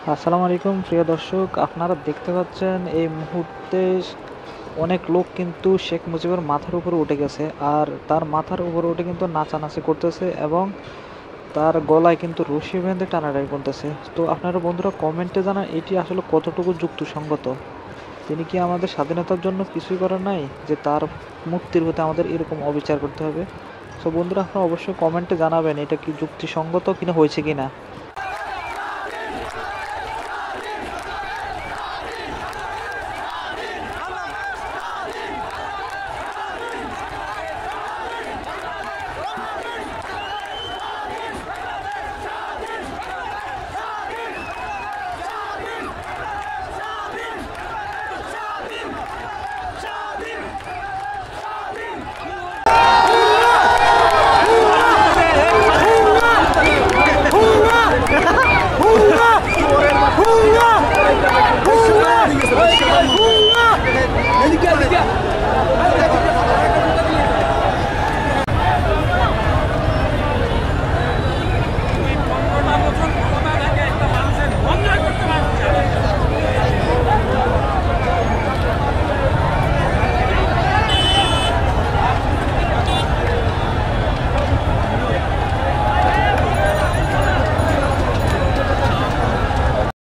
আসসালামু আলাইকুম প্রিয় দর্শক, আপনারা দেখতে পাচ্ছেন এই মুহূর্তে অনেক লোক কিন্তু শেখ মুজিবের মাথার উপরে উঠে গেছে। আর তার মাথার উপরে উঠে কিন্তু নাচানাচি করতেছে এবং তার গলায় কিন্তু রশি বেঁধে টানাটানি করতেছে। তো আপনারা বন্ধুরা কমেন্টে জানান এটি আসলে কতটুকু যুক্তিসঙ্গত। তিনি কি আমাদের স্বাধীনতার জন্য কিছুই করার নাই যে তার মুক্তির প্রতি আমাদের এরকম অবিচার করতে হবে? সো বন্ধুরা, আপনারা অবশ্যই কমেন্টে জানাবেন এটা কি যুক্তিসঙ্গত কিনা হয়েছে কিনা।